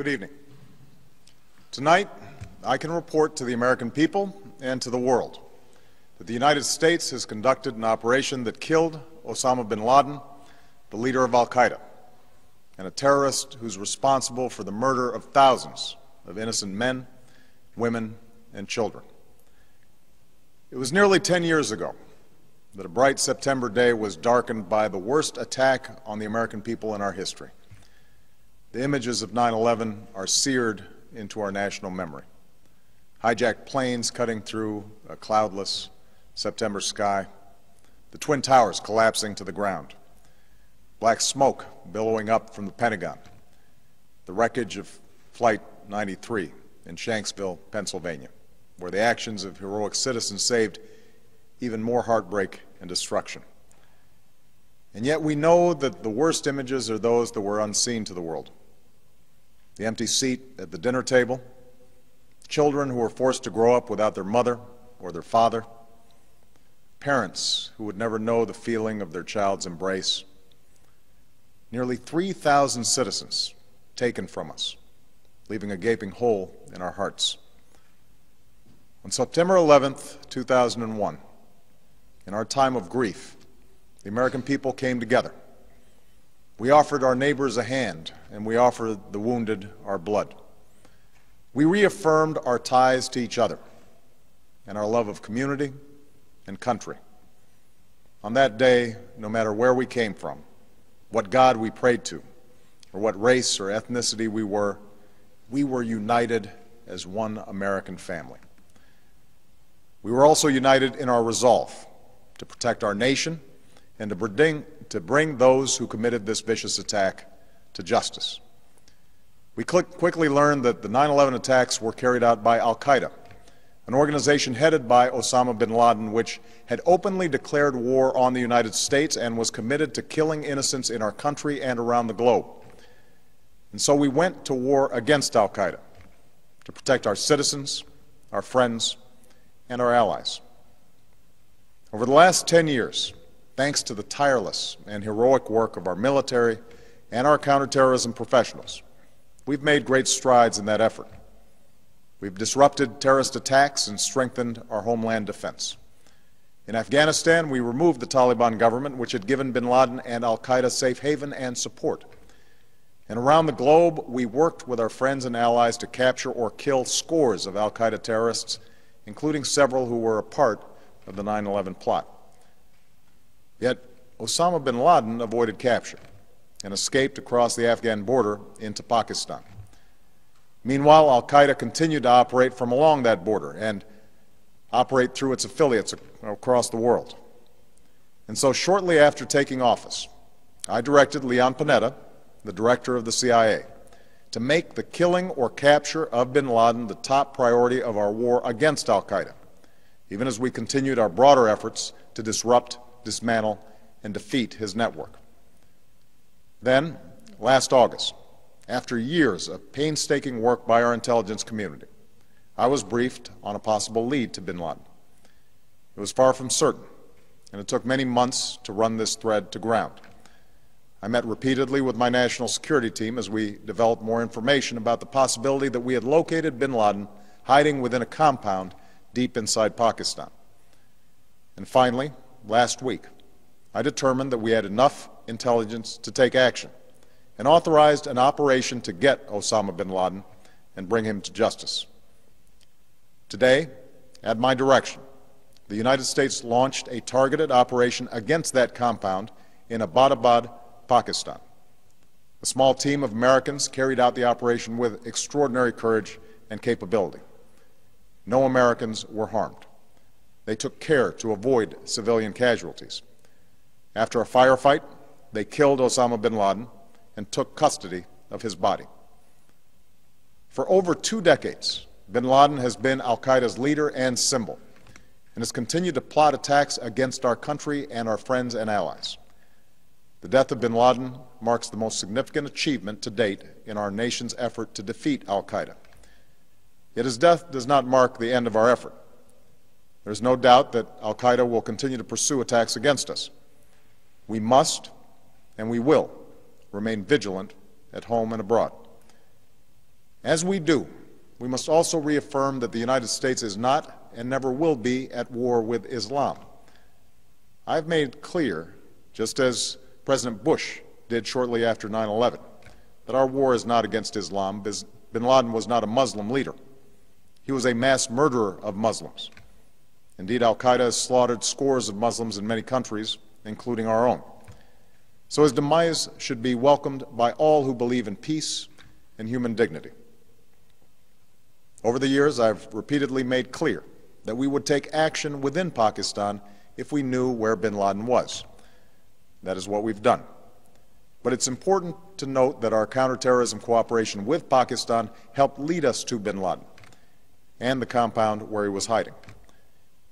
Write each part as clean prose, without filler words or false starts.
Good evening. Tonight, I can report to the American people and to the world that the United States has conducted an operation that killed Osama bin Laden, the leader of al-Qaeda, and a terrorist who's responsible for the murder of thousands of innocent men, women, and children. It was nearly 10 years ago that a bright September day was darkened by the worst attack on the American people in our history. The images of 9/11 are seared into our national memory. Hijacked planes cutting through a cloudless September sky, the Twin Towers collapsing to the ground, black smoke billowing up from the Pentagon, the wreckage of Flight 93 in Shanksville, Pennsylvania, where the actions of heroic citizens saved even more heartbreak and destruction. And yet we know that the worst images are those that were unseen to the world. The empty seat at the dinner table, children who were forced to grow up without their mother or their father, parents who would never know the feeling of their child's embrace, nearly 3,000 citizens taken from us, leaving a gaping hole in our hearts. On September 11th, 2001, in our time of grief, the American people came together. We offered our neighbors a hand, and we offered the wounded our blood. We reaffirmed our ties to each other and our love of community and country. On that day, no matter where we came from, what God we prayed to, or what race or ethnicity we were united as one American family. We were also united in our resolve to protect our nation and to bring those who committed this vicious attack to justice. We quickly learned that the 9/11 attacks were carried out by al-Qaeda, an organization headed by Osama bin Laden, which had openly declared war on the United States and was committed to killing innocents in our country and around the globe. And so we went to war against al-Qaeda to protect our citizens, our friends, and our allies. Over the last 10 years, thanks to the tireless and heroic work of our military and our counterterrorism professionals, we've made great strides in that effort. We've disrupted terrorist attacks and strengthened our homeland defense. In Afghanistan, we removed the Taliban government, which had given bin Laden and al-Qaeda safe haven and support. And around the globe, we worked with our friends and allies to capture or kill scores of al-Qaeda terrorists, including several who were a part of the 9/11 plot. Yet, Osama bin Laden avoided capture and escaped across the Afghan border into Pakistan. Meanwhile, al-Qaeda continued to operate from along that border and operate through its affiliates across the world. And so shortly after taking office, I directed Leon Panetta, the director of the CIA, to make the killing or capture of bin Laden the top priority of our war against al-Qaeda, even as we continued our broader efforts to disrupt, dismantle, and defeat his network. Then, last August, after years of painstaking work by our intelligence community, I was briefed on a possible lead to bin Laden. It was far from certain, and it took many months to run this thread to ground. I met repeatedly with my national security team as we developed more information about the possibility that we had located bin Laden hiding within a compound deep inside Pakistan. And finally, last week, I determined that we had enough intelligence to take action and authorized an operation to get Osama bin Laden and bring him to justice. Today, at my direction, the United States launched a targeted operation against that compound in Abbottabad, Pakistan. A small team of Americans carried out the operation with extraordinary courage and capability. No Americans were harmed. They took care to avoid civilian casualties. After a firefight, they killed Osama bin Laden and took custody of his body. For over 2 decades, bin Laden has been al-Qaeda's leader and symbol, and has continued to plot attacks against our country and our friends and allies. The death of bin Laden marks the most significant achievement to date in our nation's effort to defeat al-Qaeda. Yet his death does not mark the end of our effort. There is no doubt that al-Qaeda will continue to pursue attacks against us. We must, and we will, remain vigilant at home and abroad. As we do, we must also reaffirm that the United States is not and never will be at war with Islam. I've made clear, just as President Bush did shortly after 9/11, that our war is not against Islam. Bin Laden was not a Muslim leader. He was a mass murderer of Muslims. Indeed, al-Qaeda has slaughtered scores of Muslims in many countries, including our own. So his demise should be welcomed by all who believe in peace and human dignity. Over the years, I've repeatedly made clear that we would take action within Pakistan if we knew where bin Laden was. That is what we've done. But it's important to note that our counterterrorism cooperation with Pakistan helped lead us to bin Laden and the compound where he was hiding.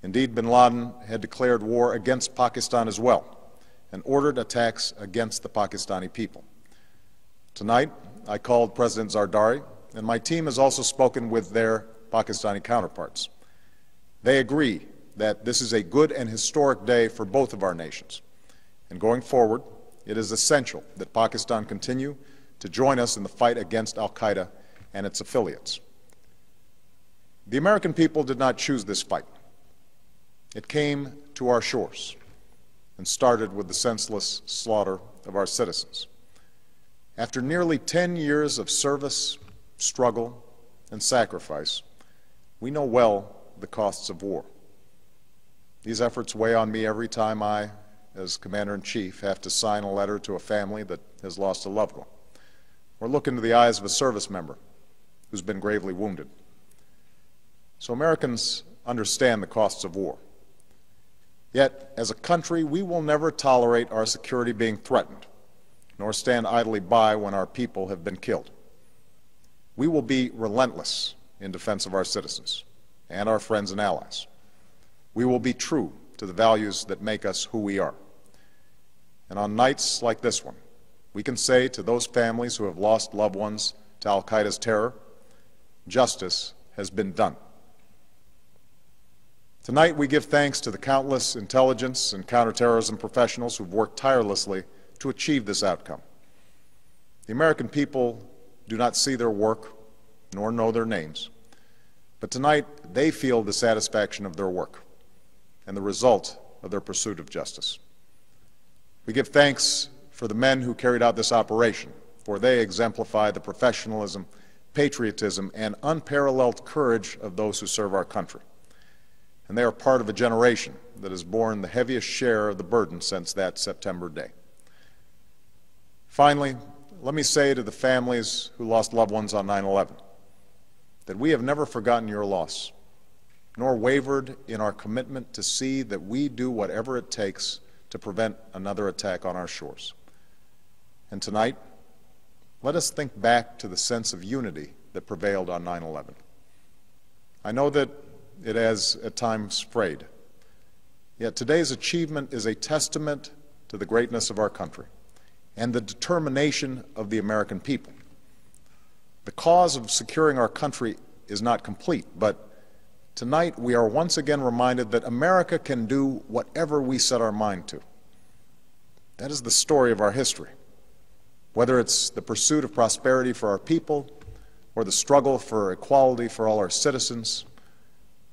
Indeed, bin Laden had declared war against Pakistan as well and ordered attacks against the Pakistani people. Tonight, I called President Zardari, and my team has also spoken with their Pakistani counterparts. They agree that this is a good and historic day for both of our nations. And going forward, it is essential that Pakistan continue to join us in the fight against al-Qaeda and its affiliates. The American people did not choose this fight. It came to our shores and started with the senseless slaughter of our citizens. After nearly 10 years of service, struggle, and sacrifice, we know well the costs of war. These efforts weigh on me every time I, as Commander-in-Chief, have to sign a letter to a family that has lost a loved one, or look into the eyes of a service member who's been gravely wounded. So Americans understand the costs of war. Yet, as a country, we will never tolerate our security being threatened, nor stand idly by when our people have been killed. We will be relentless in defense of our citizens and our friends and allies. We will be true to the values that make us who we are. And on nights like this one, we can say to those families who have lost loved ones to al-Qaeda's terror, justice has been done. Tonight we give thanks to the countless intelligence and counterterrorism professionals who've worked tirelessly to achieve this outcome. The American people do not see their work nor know their names, but tonight they feel the satisfaction of their work and the result of their pursuit of justice. We give thanks for the men who carried out this operation, for they exemplify the professionalism, patriotism, and unparalleled courage of those who serve our country. And they are part of a generation that has borne the heaviest share of the burden since that September day. Finally, let me say to the families who lost loved ones on 9/11 that we have never forgotten your loss, nor wavered in our commitment to see that we do whatever it takes to prevent another attack on our shores. And tonight, let us think back to the sense of unity that prevailed on 9/11. I know that it has at times frayed, yet today's achievement is a testament to the greatness of our country and the determination of the American people. The cause of securing our country is not complete, but tonight we are once again reminded that America can do whatever we set our mind to. That is the story of our history. Whether it's the pursuit of prosperity for our people or the struggle for equality for all our citizens,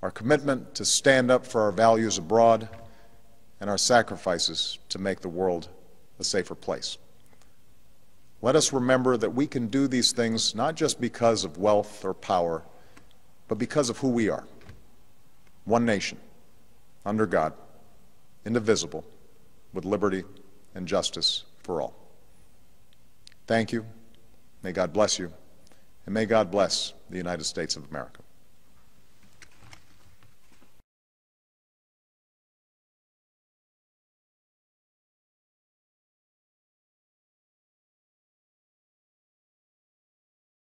our commitment to stand up for our values abroad, and our sacrifices to make the world a safer place. Let us remember that we can do these things not just because of wealth or power, but because of who we are. One nation, under God, indivisible, with liberty and justice for all. Thank you. May God bless you, and may God bless the United States of America.